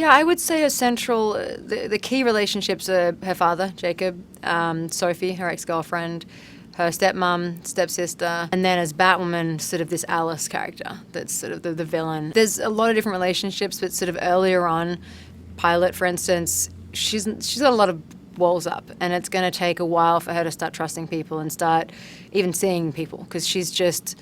Yeah, I would say her central, the key relationships are her father, Jacob, Sophie, her ex-girlfriend, her stepmom, stepsister, and then as Batwoman, sort of this Alice character that's sort of the villain. There's a lot of different relationships, but sort of earlier on, Pilot, for instance, she's got a lot of walls up, and it's going to take a while for her to start trusting people and start even seeing people, because she's just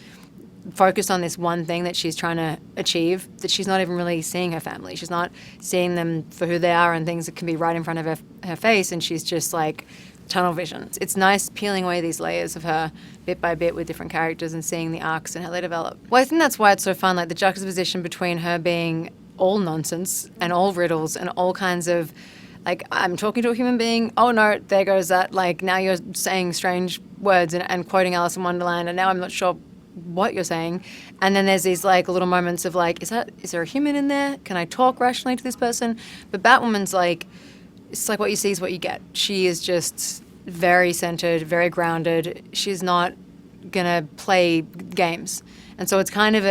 focused on this one thing that she's trying to achieve, that she's not even really seeing her family. She's not seeing them for who they are and things that can be right in front of her face, and she's just like tunnel vision. It's nice peeling away these layers of her bit by bit with different characters and seeing the arcs and how they develop. Well, I think that's why it's so fun, like the juxtaposition between her being all nonsense and all riddles and all kinds of, like, I'm talking to a human being, oh no, there goes that, like, now you're saying strange words and quoting Alice in Wonderland, and now I'm not sure what you're saying. And then there's these like little moments of like, is there a human in there? Can I talk rationally to this person? But Batwoman's like, it's like what you see is what you get. She is just very centered, very grounded. She's not gonna play games. And so it's kind of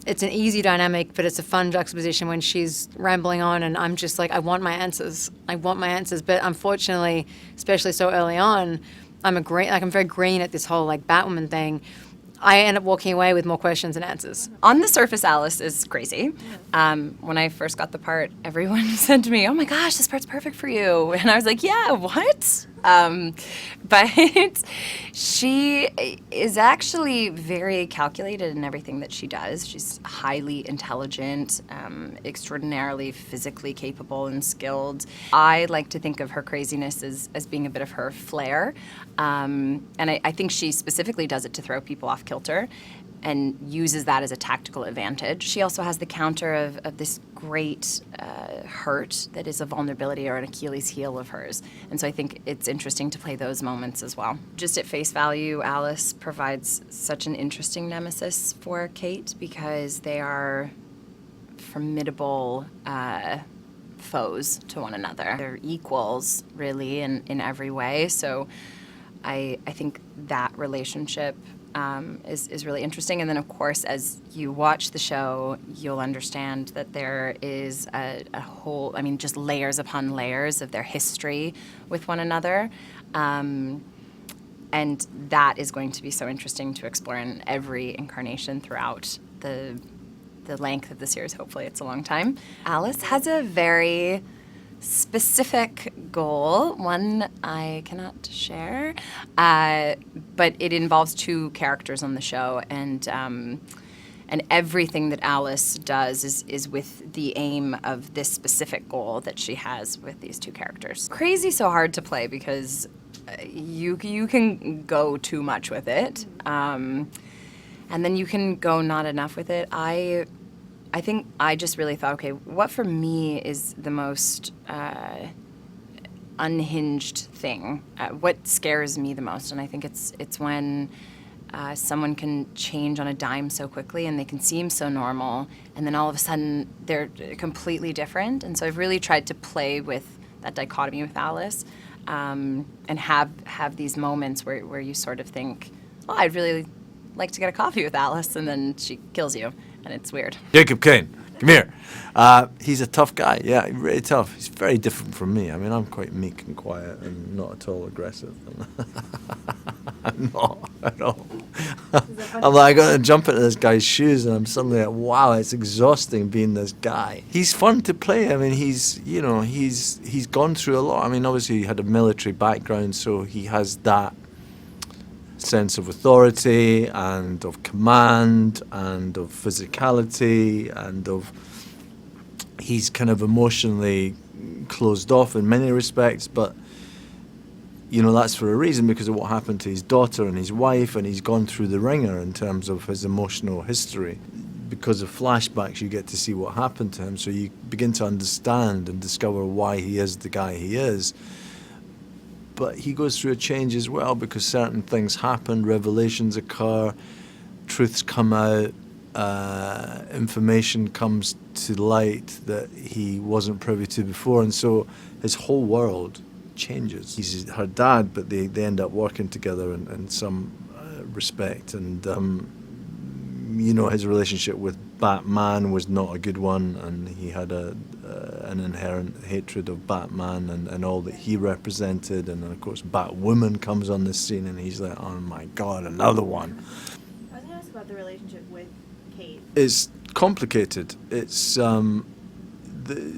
it's an easy dynamic, but it's a fun juxtaposition when she's rambling on and I'm just like, I want my answers. But unfortunately, especially so early on, I'm very green at this whole like Batwoman thing. I end up walking away with more questions than answers. On the surface, Alice is crazy. When I first got the part, everyone said to me, oh my gosh, this part's perfect for you. And I was like, yeah, what? But she is actually very calculated in everything that she does. She's highly intelligent, extraordinarily physically capable and skilled. I like to think of her craziness as being a bit of her flair. And I think she specifically does it to throw people off kilter and uses that as a tactical advantage. She also has the counter of this great hurt that is a vulnerability or an Achilles heel of hers. And so I think it's interesting to play those moments as well. Just at face value, Alice provides such an interesting nemesis for Kate because they are formidable foes to one another. They're equals, really, in every way. So I think that relationship is really interesting. And then, of course, as you watch the show, you'll understand that there is a whole, just layers upon layers of their history with one another. And that is going to be so interesting to explore in every incarnation throughout the length of the series. Hopefully it's a long time. Alice has a very specific goal, one I cannot share, but it involves two characters on the show, and everything that Alice does is with the aim of this specific goal that she has with these two characters. Crazy's so hard to play because you can go too much with it, and then you can go not enough with it. I think I just really thought, okay, what for me is the most unhinged thing? What scares me the most? And I think it's when someone can change on a dime so quickly and they can seem so normal, and then all of a sudden they're completely different. And so I've really tried to play with that dichotomy with Alice, and have these moments where you sort of think, oh, I'd really like to get a coffee with Alice, and then she kills you. And it's weird. Jacob Kane, come here. He's a tough guy, yeah, really tough. He's very different from me. I'm quite meek and quiet and not at all aggressive. I'm not at all. I'm like, I got to jump into this guy's shoes, and I'm suddenly like, wow, it's exhausting being this guy. He's fun to play. He's gone through a lot. Obviously he had a military background, so he has that sense of authority and of command and of physicality and of, he's kind of emotionally closed off in many respects, but that's for a reason, because of what happened to his daughter and his wife, and he's gone through the ringer in terms of his emotional history. Because of flashbacks you get to see what happened to him, so you begin to understand and discover why he is the guy he is. But he goes through a change as well, because certain things happen, revelations occur, truths come out, information comes to light that he wasn't privy to before, and so his whole world changes. He's her dad, but they end up working together in some respect, and his relationship with Batman was not a good one, and he had a an inherent hatred of Batman and all that he represented, and then of course Batwoman comes on the scene, and he's like, oh my God, another one. I was going to ask about the relationship with Kate. It's complicated. It's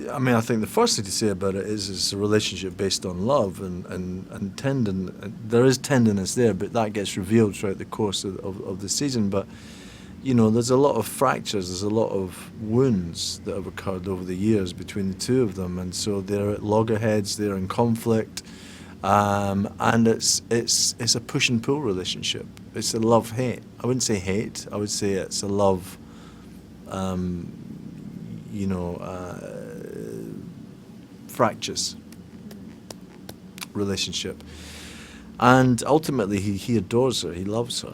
I mean, I think the first thing to say about it is it's a relationship based on love and there is tenderness there, but that gets revealed throughout the course of the season. But, you know, there's a lot of fractures, there's a lot of wounds that have occurred over the years between the two of them, and so they're at loggerheads, they're in conflict, and it's a push and pull relationship. It's a love-hate. I wouldn't say hate, I would say it's a love, fractious relationship. And ultimately he adores her, he loves her.